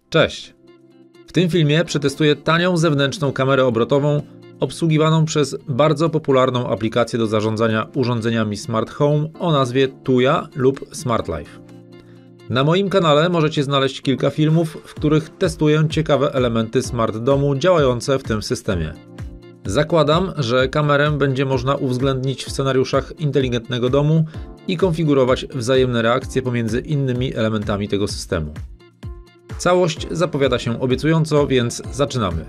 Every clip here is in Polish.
Cześć! W tym filmie przetestuję tanią zewnętrzną kamerę obrotową obsługiwaną przez bardzo popularną aplikację do zarządzania urządzeniami Smart Home o nazwie Tuya lub Smart Life. Na moim kanale możecie znaleźć kilka filmów, w których testuję ciekawe elementy smart domu działające w tym systemie. Zakładam, że kamerę będzie można uwzględnić w scenariuszach inteligentnego domu i konfigurować wzajemne reakcje pomiędzy innymi elementami tego systemu. Całość zapowiada się obiecująco, więc zaczynamy.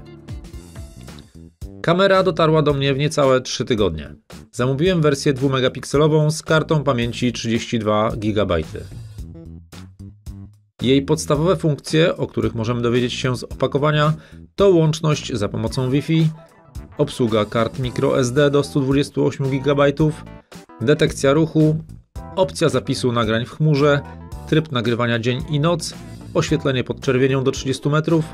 Kamera dotarła do mnie w niecałe 3 tygodnie. Zamówiłem wersję 2-megapikselową z kartą pamięci 32 GB. Jej podstawowe funkcje, o których możemy dowiedzieć się z opakowania, to łączność za pomocą Wi-Fi, obsługa kart microSD do 128 GB, detekcja ruchu, opcja zapisu nagrań w chmurze, tryb nagrywania dzień i noc, oświetlenie pod czerwienią do 30 metrów,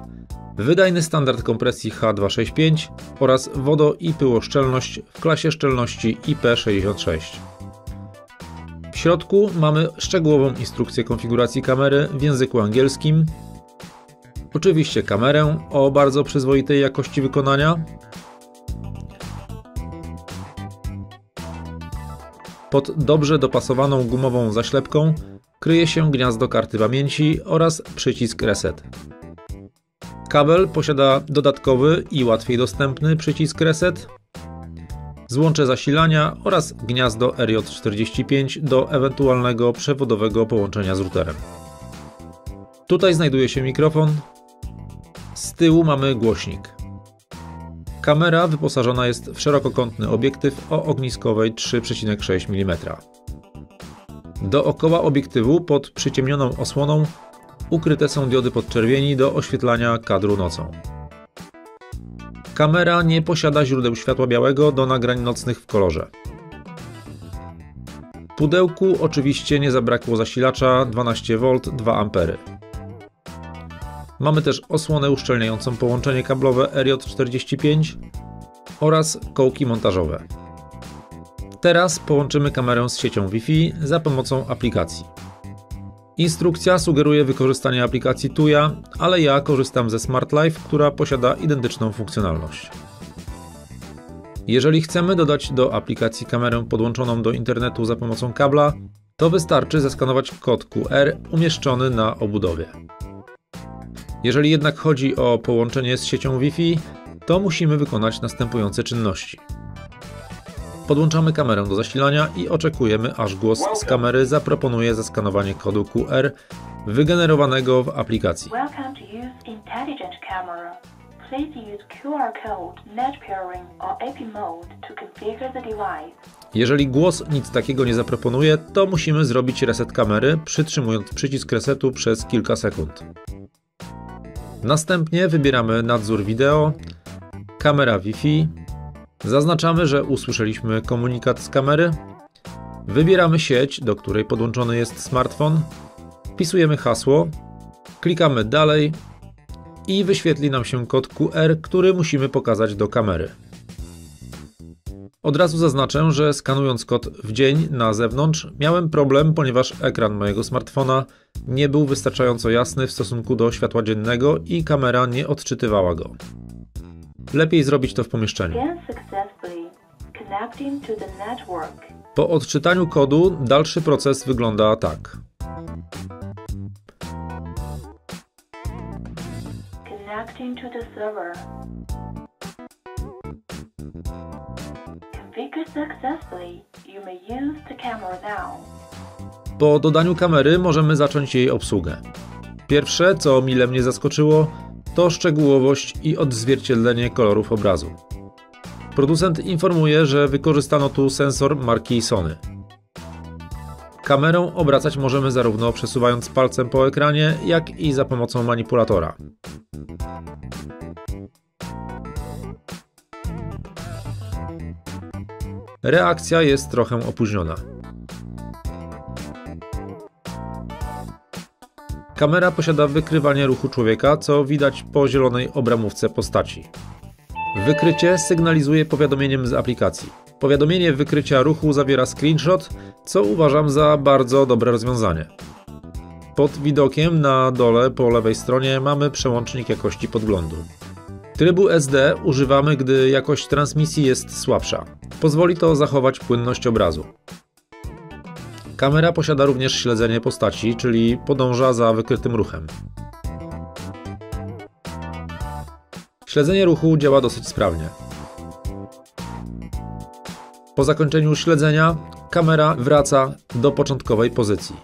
wydajny standard kompresji H265 oraz wodo- i pyłoszczelność w klasie szczelności IP66. W środku mamy szczegółową instrukcję konfiguracji kamery w języku angielskim, oczywiście kamerę o bardzo przyzwoitej jakości wykonania, pod dobrze dopasowaną gumową zaślepką kryje się gniazdo karty pamięci oraz przycisk Reset. Kabel posiada dodatkowy i łatwiej dostępny przycisk Reset, złącze zasilania oraz gniazdo RJ45 do ewentualnego przewodowego połączenia z routerem. Tutaj znajduje się mikrofon, z tyłu mamy głośnik. Kamera wyposażona jest w szerokokątny obiektyw o ogniskowej 3,6 mm. Dookoła obiektywu pod przyciemnioną osłoną ukryte są diody podczerwieni do oświetlania kadru nocą. Kamera nie posiada źródeł światła białego do nagrań nocnych w kolorze. W pudełku oczywiście nie zabrakło zasilacza 12V 2A. Mamy też osłonę uszczelniającą połączenie kablowe RJ45 oraz kołki montażowe. Teraz połączymy kamerę z siecią Wi-Fi za pomocą aplikacji. Instrukcja sugeruje wykorzystanie aplikacji Tuya, ale ja korzystam ze Smart Life, która posiada identyczną funkcjonalność. Jeżeli chcemy dodać do aplikacji kamerę podłączoną do internetu za pomocą kabla, to wystarczy zeskanować kod QR umieszczony na obudowie. Jeżeli jednak chodzi o połączenie z siecią Wi-Fi, to musimy wykonać następujące czynności. Podłączamy kamerę do zasilania i oczekujemy, aż głos z kamery zaproponuje zeskanowanie kodu QR wygenerowanego w aplikacji. Jeżeli głos nic takiego nie zaproponuje, to musimy zrobić reset kamery, przytrzymując przycisk resetu przez kilka sekund. Następnie wybieramy nadzór wideo, kamera Wi-Fi, zaznaczamy, że usłyszeliśmy komunikat z kamery, wybieramy sieć, do której podłączony jest smartfon, wpisujemy hasło, klikamy dalej i wyświetli nam się kod QR, który musimy pokazać do kamery. Od razu zaznaczę, że skanując kod w dzień na zewnątrz miałem problem, ponieważ ekran mojego smartfona nie był wystarczająco jasny w stosunku do światła dziennego i kamera nie odczytywała go. Lepiej zrobić to w pomieszczeniu. Po odczytaniu kodu dalszy proces wygląda tak. Po dodaniu kamery możemy zacząć jej obsługę. Pierwsze, co mile mnie zaskoczyło, to szczegółowość i odzwierciedlenie kolorów obrazu. Producent informuje, że wykorzystano tu sensor marki Sony. Kamerą obracać możemy zarówno przesuwając palcem po ekranie, jak i za pomocą manipulatora. Reakcja jest trochę opóźniona. Kamera posiada wykrywanie ruchu człowieka, co widać po zielonej obramówce postaci. Wykrycie sygnalizuje powiadomieniem z aplikacji. Powiadomienie wykrycia ruchu zawiera screenshot, co uważam za bardzo dobre rozwiązanie. Pod widokiem na dole po lewej stronie mamy przełącznik jakości podglądu. Trybu SD używamy, gdy jakość transmisji jest słabsza. Pozwoli to zachować płynność obrazu. Kamera posiada również śledzenie postaci, czyli podąża za wykrytym ruchem. Śledzenie ruchu działa dosyć sprawnie. Po zakończeniu śledzenia kamera wraca do początkowej pozycji.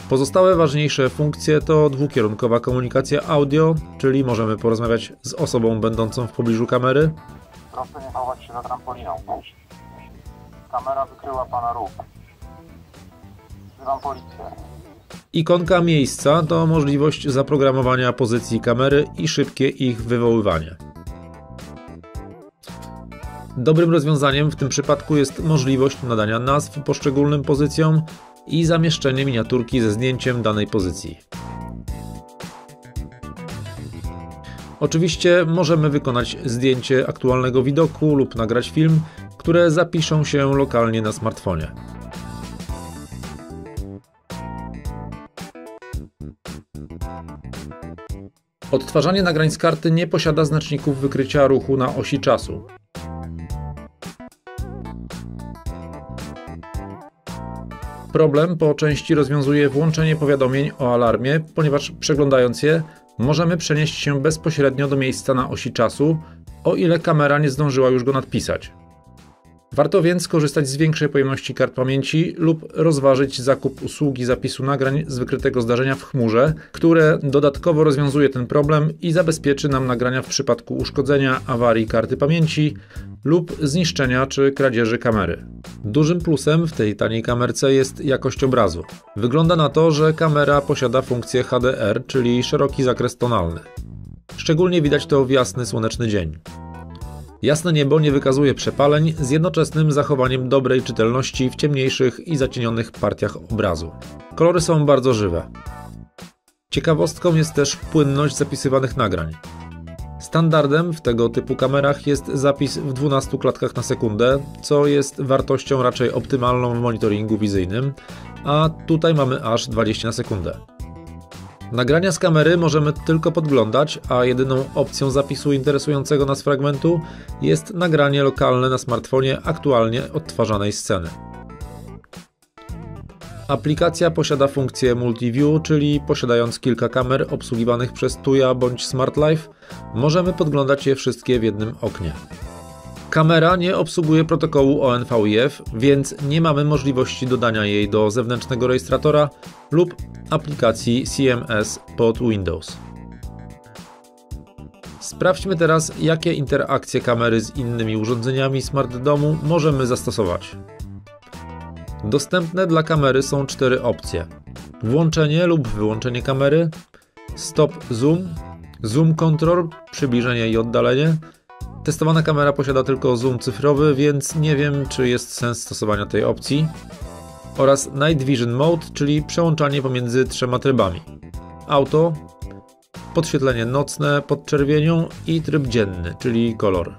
Pozostałe ważniejsze funkcje to dwukierunkowa komunikacja audio, czyli możemy porozmawiać z osobą będącą w pobliżu kamery. Proszę nie chować się za trampoliną. Kamera wykryła pana ruch. Wzywam policję. Ikonka miejsca to możliwość zaprogramowania pozycji kamery i szybkie ich wywoływanie. Dobrym rozwiązaniem w tym przypadku jest możliwość nadania nazw poszczególnym pozycjom i zamieszczenie miniaturki ze zdjęciem danej pozycji. Oczywiście możemy wykonać zdjęcie aktualnego widoku lub nagrać film, które zapiszą się lokalnie na smartfonie. Odtwarzanie nagrań z karty nie posiada znaczników wykrycia ruchu na osi czasu. Problem po części rozwiązuje włączenie powiadomień o alarmie, ponieważ przeglądając je, możemy przenieść się bezpośrednio do miejsca na osi czasu, o ile kamera nie zdążyła już go nadpisać. Warto więc korzystać z większej pojemności kart pamięci lub rozważyć zakup usługi zapisu nagrań z wykrytego zdarzenia w chmurze, które dodatkowo rozwiązuje ten problem i zabezpieczy nam nagrania w przypadku uszkodzenia, awarii karty pamięci lub zniszczenia czy kradzieży kamery. Dużym plusem w tej taniej kamerce jest jakość obrazu. Wygląda na to, że kamera posiada funkcję HDR, czyli szeroki zakres tonalny. Szczególnie widać to w jasny, słoneczny dzień. Jasne niebo nie wykazuje przepaleń z jednoczesnym zachowaniem dobrej czytelności w ciemniejszych i zacienionych partiach obrazu. Kolory są bardzo żywe. Ciekawostką jest też płynność zapisywanych nagrań. Standardem w tego typu kamerach jest zapis w 12 klatkach na sekundę, co jest wartością raczej optymalną w monitoringu wizyjnym, a tutaj mamy aż 20 na sekundę. Nagrania z kamery możemy tylko podglądać, a jedyną opcją zapisu interesującego nas fragmentu jest nagranie lokalne na smartfonie aktualnie odtwarzanej sceny. Aplikacja posiada funkcję Multiview, czyli posiadając kilka kamer obsługiwanych przez Tuya bądź SmartLife, możemy podglądać je wszystkie w jednym oknie. Kamera nie obsługuje protokołu ONVIF, więc nie mamy możliwości dodania jej do zewnętrznego rejestratora lub aplikacji CMS pod Windows. Sprawdźmy teraz, jakie interakcje kamery z innymi urządzeniami smart domu możemy zastosować. Dostępne dla kamery są 4 opcje: włączenie lub wyłączenie kamery, stop zoom, zoom control, przybliżenie i oddalenie. Testowana kamera posiada tylko zoom cyfrowy, więc nie wiem, czy jest sens stosowania tej opcji. Oraz Night Vision Mode, czyli przełączanie pomiędzy 3 trybami: auto, podświetlenie nocne pod czerwienią i tryb dzienny, czyli kolor.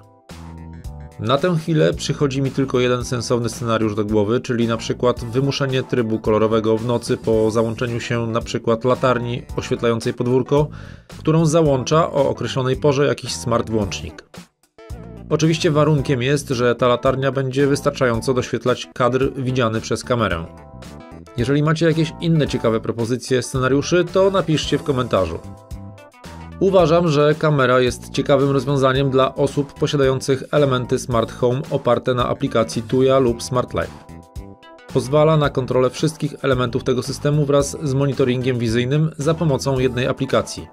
Na tę chwilę przychodzi mi tylko jeden sensowny scenariusz do głowy, czyli na przykład wymuszenie trybu kolorowego w nocy po załączeniu się na przykład latarni oświetlającej podwórko, którą załącza o określonej porze jakiś smart włącznik. Oczywiście warunkiem jest, że ta latarnia będzie wystarczająco doświetlać kadr widziany przez kamerę. Jeżeli macie jakieś inne ciekawe propozycje scenariuszy, to napiszcie w komentarzu. Uważam, że kamera jest ciekawym rozwiązaniem dla osób posiadających elementy Smart Home oparte na aplikacji Tuya lub SmartLife. Pozwala na kontrolę wszystkich elementów tego systemu wraz z monitoringiem wizyjnym za pomocą jednej aplikacji.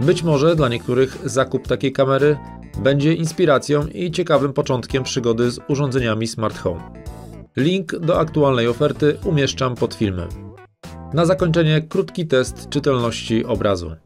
Być może dla niektórych zakup takiej kamery będzie inspiracją i ciekawym początkiem przygody z urządzeniami Smart Home. Link do aktualnej oferty umieszczam pod filmem. Na zakończenie krótki test czytelności obrazu.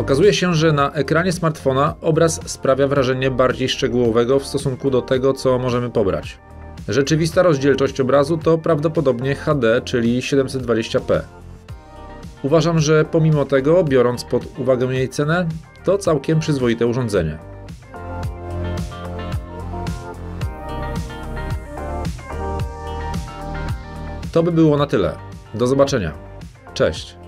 Okazuje się, że na ekranie smartfona obraz sprawia wrażenie bardziej szczegółowego w stosunku do tego, co możemy pobrać. Rzeczywista rozdzielczość obrazu to prawdopodobnie HD, czyli 720p. Uważam, że pomimo tego, biorąc pod uwagę jej cenę, to całkiem przyzwoite urządzenie. To by było na tyle. Do zobaczenia. Cześć.